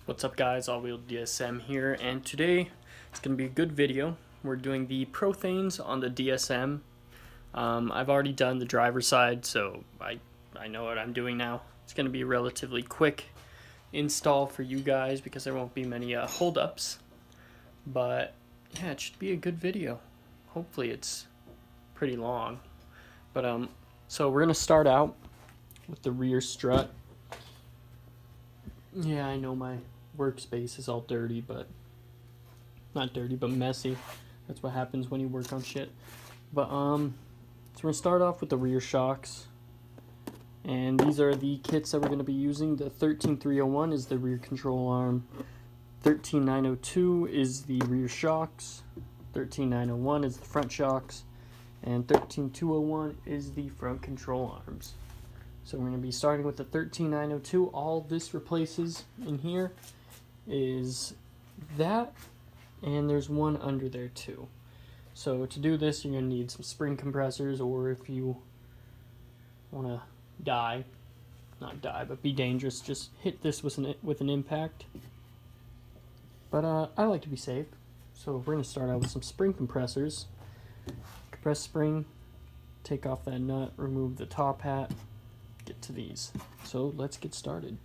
What's up guys, All-Wheel DSM here, and today it's going to be a good video. We're doing the Prothanes on the DSM. I've already done the driver's side, so I know what I'm doing now. It's going to be a relatively quick install for you guys because there won't be many holdups. But yeah, it should be a good video. Hopefully it's pretty long. But so we're going to start out with the rear strut. Yeah, I know my workspace is all dirty, but not dirty, but messy. That's what happens when you work on shit. But so we're gonna start off with the rear shocks, and these are the kits that we're gonna be using. The 13301 is the rear control arm, 13902 is the rear shocks, 13901 is the front shocks, and 13201 is the front control arms. So we're going to be starting with the 13902. All this replaces in here is that, and there's one under there too. So to do this, you're going to need some spring compressors, or if you want to not die, but be dangerous, just hit this with an impact. But I like to be safe, so we're going to start out with some spring compressors. Compress spring, take off that nut, remove the top hat, get to these. So let's get started.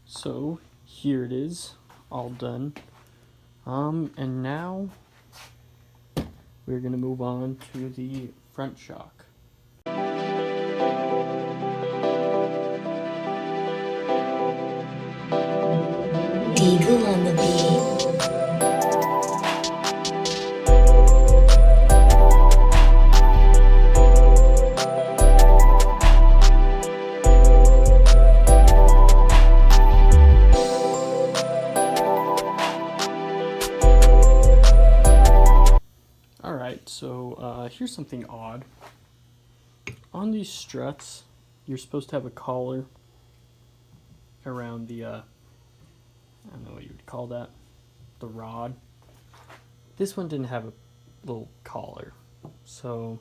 So here it is, all done. And now we're gonna move on to the front shock. Eagle on the beat. So here's something odd. On these struts, you're supposed to have a collar around the, I don't know what you would call that, the rod. This one didn't have a little collar, so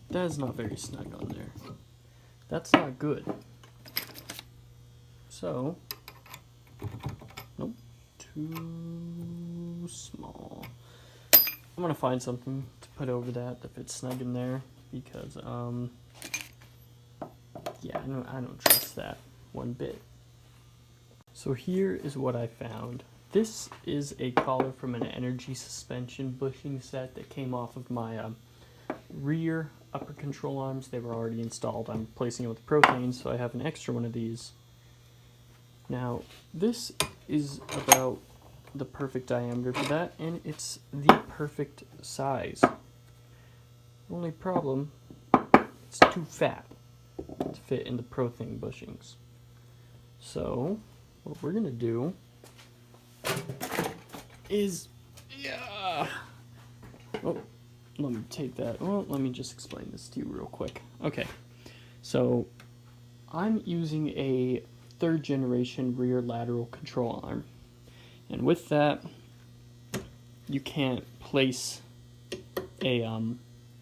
that is not very snug on there. That's not good. So, nope, too small. I'm gonna find something to put over that fits snug in there, because yeah, I don't trust that one bit. So here is what I found. This is a collar from an energy suspension bushing set that came off of my rear upper control arms. They were already installed. I'm replacing it with Prothane, so I have an extra one of these. Now this is about the perfect diameter for that, and it's the perfect size. Only problem, it's too fat to fit in the Prothane bushings. So what we're gonna do is, oh, let me take that. Well, let me just explain this to you real quick. Okay, so I'm using a 3rd generation rear lateral control arm. And with that, you can't place a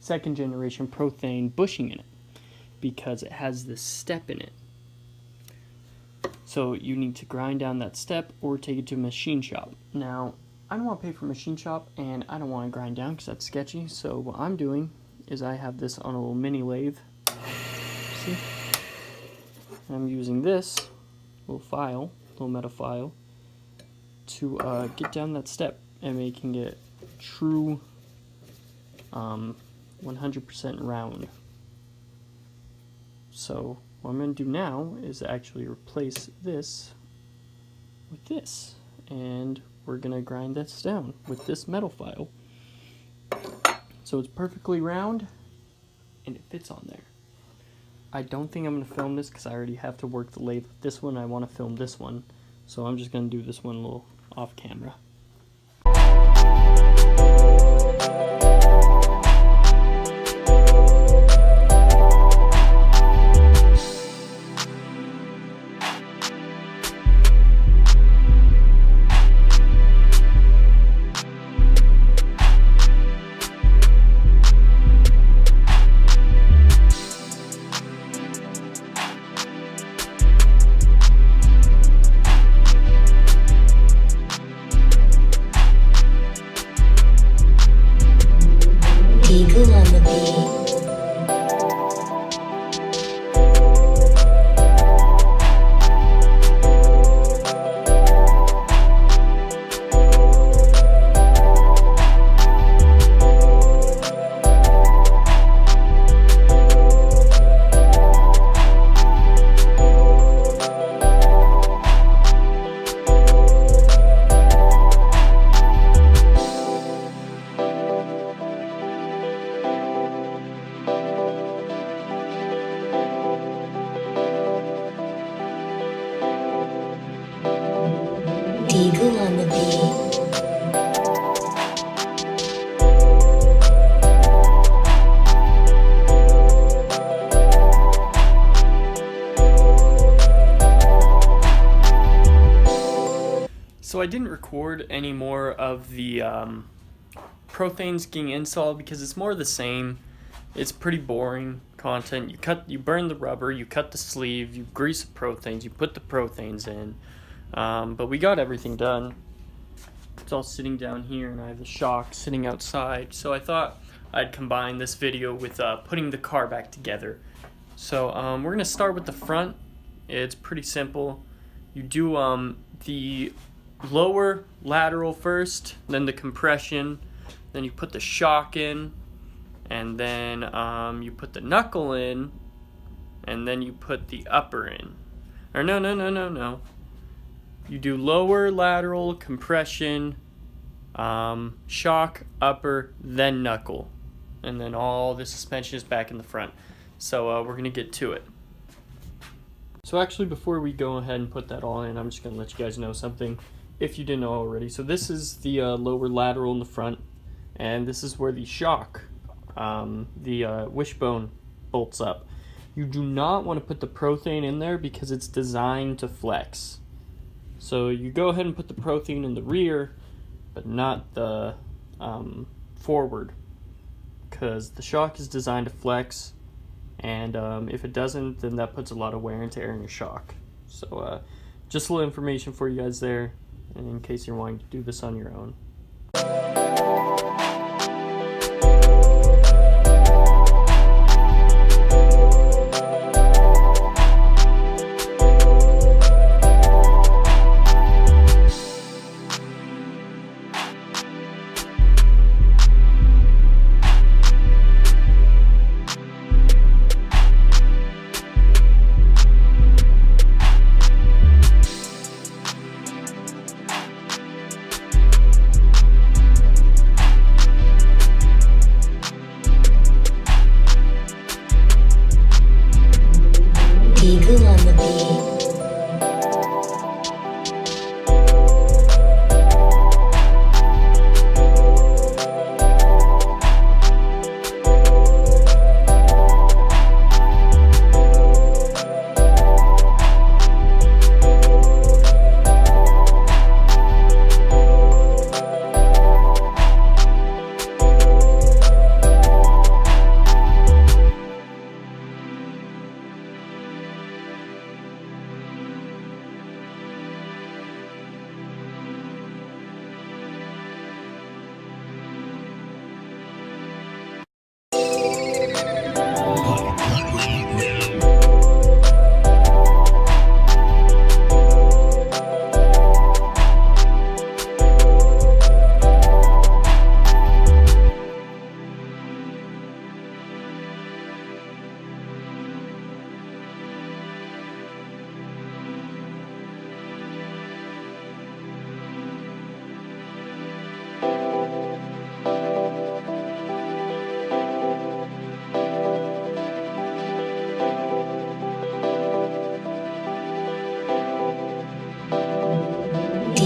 2nd generation Prothane bushing in it because it has this step in it. So you need to grind down that step or take it to a machine shop. Now, I don't want to pay for a machine shop, and I don't want to grind down because that's sketchy. So what I'm doing is I have this on a little mini lathe. See? I'm using this little metal file, to get down that step and making it true 100% round. So what I'm going to do now is actually replace this with this, and we're going to grind this down with this metal file so it's perfectly round and it fits on there. I don't think I'm going to film this because I already have to work the lathe with this one. I want to film this one. So I'm just going to do this one a little off camera. Eagle on the beat. Eagle on the beat. So I didn't record any more of the Prothanes getting installed because it's more of the same. It's pretty boring content. You burn the rubber, you cut the sleeve, you grease the Prothanes, you put the Prothanes in. But we got everything done. It's all sitting down here, and I have the shock sitting outside. So I thought I'd combine this video with putting the car back together. So we're gonna start with the front. It's pretty simple. You do the lower lateral first, then the compression, then you put the shock in, and then you put the knuckle in, and then you put the upper in. Or no. You do lower lateral, compression, shock, upper, then knuckle. And then all the suspension is back in the front. So we're going to get to it. So actually, before we go ahead and put that all in, I'm just going to let you guys know something if you didn't know already. So this is the lower lateral in the front. And this is where the shock, the wishbone bolts up. You do not want to put the Prothane in there because it's designed to flex. So you go ahead and put the Prothane in the rear, but not the forward, because the shock is designed to flex, and if it doesn't, then that puts a lot of wear and tear in your shock. So just a little information for you guys there, and in case you're wanting to do this on your own.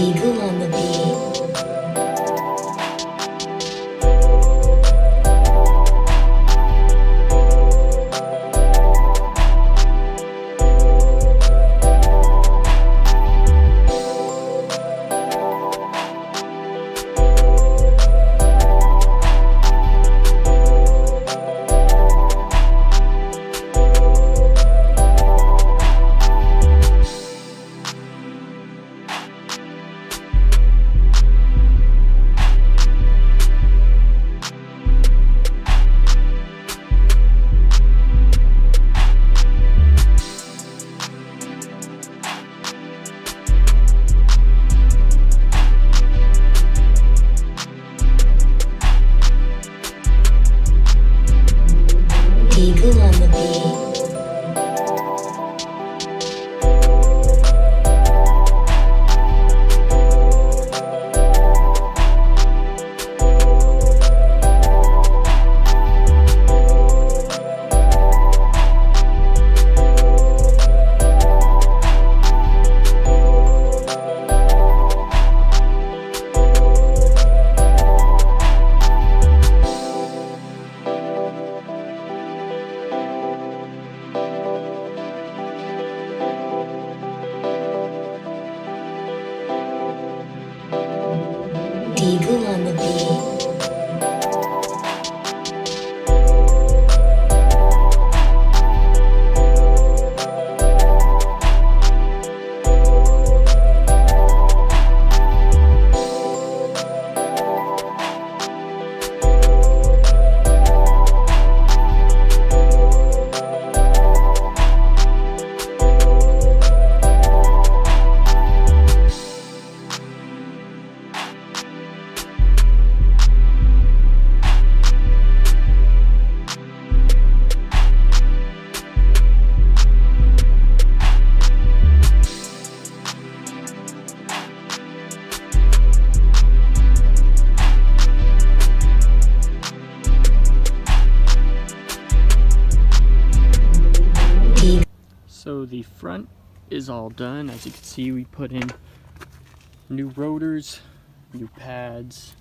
Eagle on the beat. Eagle on the beat. Eagle on the beat. So the front is all done. As you can see, we put in new rotors, new pads,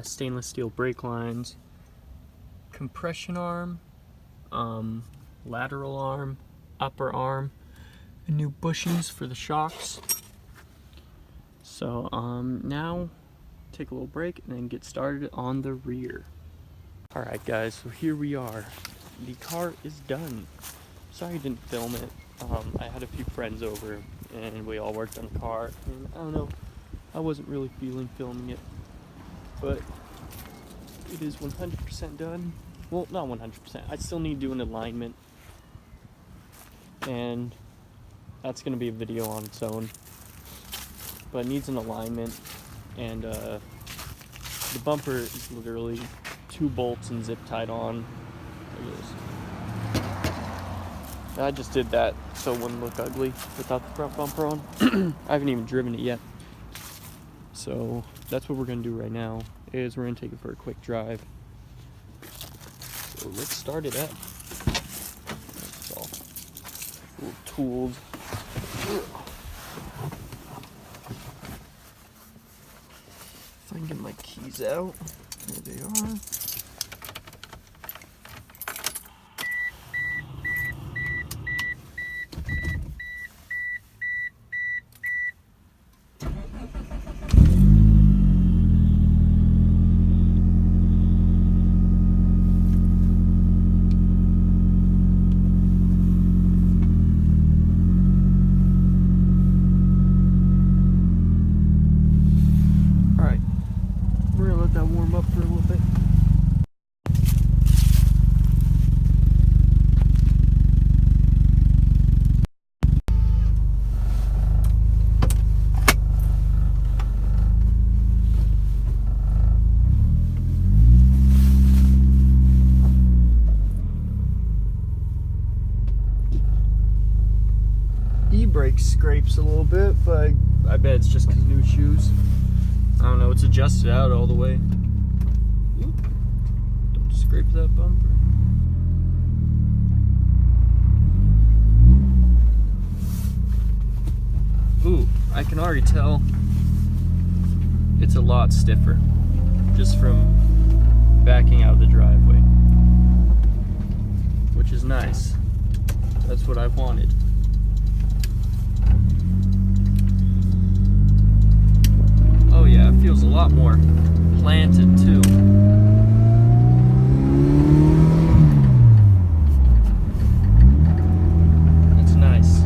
stainless steel brake lines, compression arm, lateral arm, upper arm, and new bushings for the shocks. So now take a little break and then get started on the rear. Alright guys, so here we are. The car is done. Sorry I didn't film it. I had a few friends over and we all worked on the car, and I don't know, I wasn't really feeling filming it, but it is 100% done. Well, not 100%. I still need to do an alignment, and that's going to be a video on its own, but it needs an alignment, and the bumper is literally 2 bolts and zip tied on. Look at this. I just did that so it wouldn't look ugly without the front bumper on. I haven't even driven it yet. So that's what we're gonna do right now, is we're gonna take it for a quick drive. So let's start it up. That's all. A little tooled. If I can get my keys out. There they are. That warm up for a little bit. E-brake scrapes a little bit, but I bet it's just because new shoes. I don't know, it's adjusted out all the way. Ooh, don't scrape that bumper. Ooh, I can already tell it's a lot stiffer just from backing out of the driveway, which is nice. That's what I wanted. Oh yeah, it feels a lot more planted too. That's nice.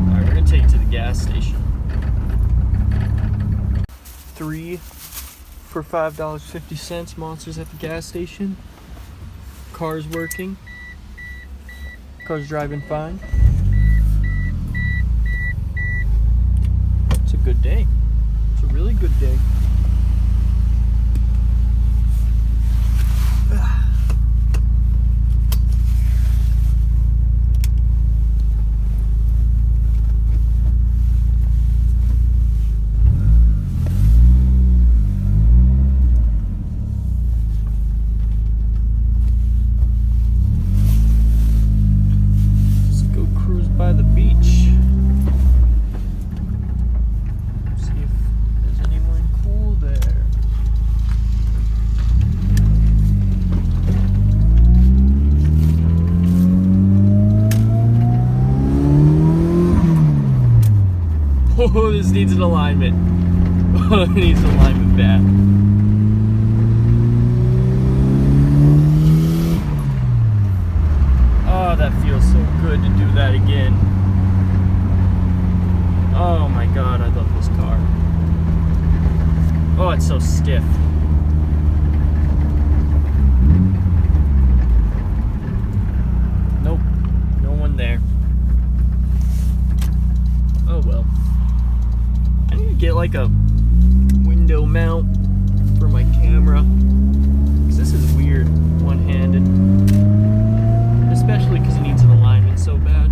Alright, we're gonna take it to the gas station. 3 for $5.50. Monsters at the gas station. Car's working. Car's driving fine. It's a good day. It's a really good day. By the beach. See if there's anyone cool there. Oh, this needs an alignment. Oh, it needs an alignment bad. Oh, that feels so good to do that again. Oh my god, I love this car. Oh, it's so stiff. Nope, no one there. Oh well. I need to get like a window mount for my camera, because this is weird one-handed. Especially because it needs an alignment so bad.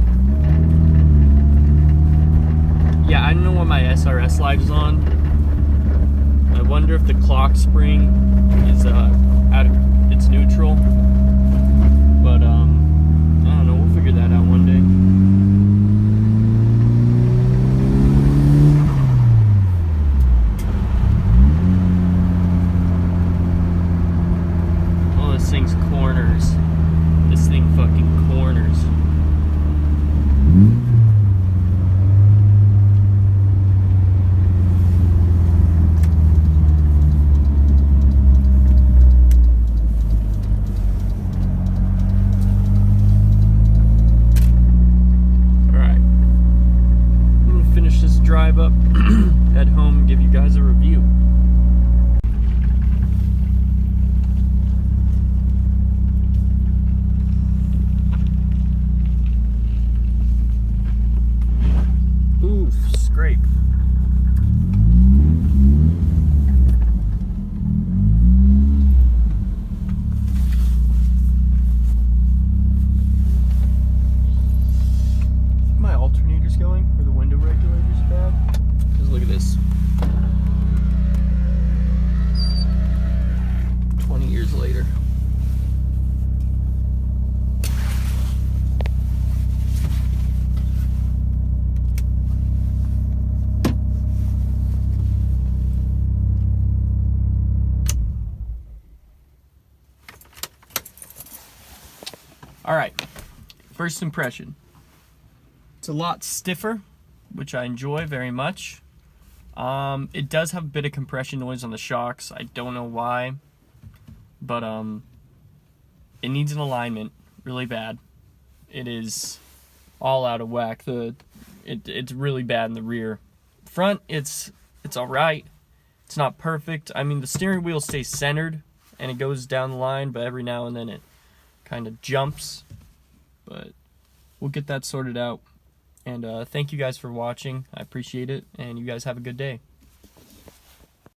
Yeah, I don't know what my SRS light is on. I wonder if the clock spring is out of its neutral. But I don't know, we'll figure that out one day. Oh, this thing's corners. This thing fucking corners. Alright. I'm gonna finish this drive up, head home, and give you guys a review. Scrape. My alternator's going, or the window regulator's bad. Because look at this. 20 years later. Alright, first impression. It's a lot stiffer, which I enjoy very much. It does have a bit of compression noise on the shocks. I don't know why, but it needs an alignment really bad. It is all out of whack. It's really bad in the rear. Front, it's alright. It's not perfect. I mean, the steering wheel stays centered and it goes down the line, but every now and then it kind of jumps, but we'll get that sorted out. And thank you guys for watching. I appreciate it, and you guys have a good day.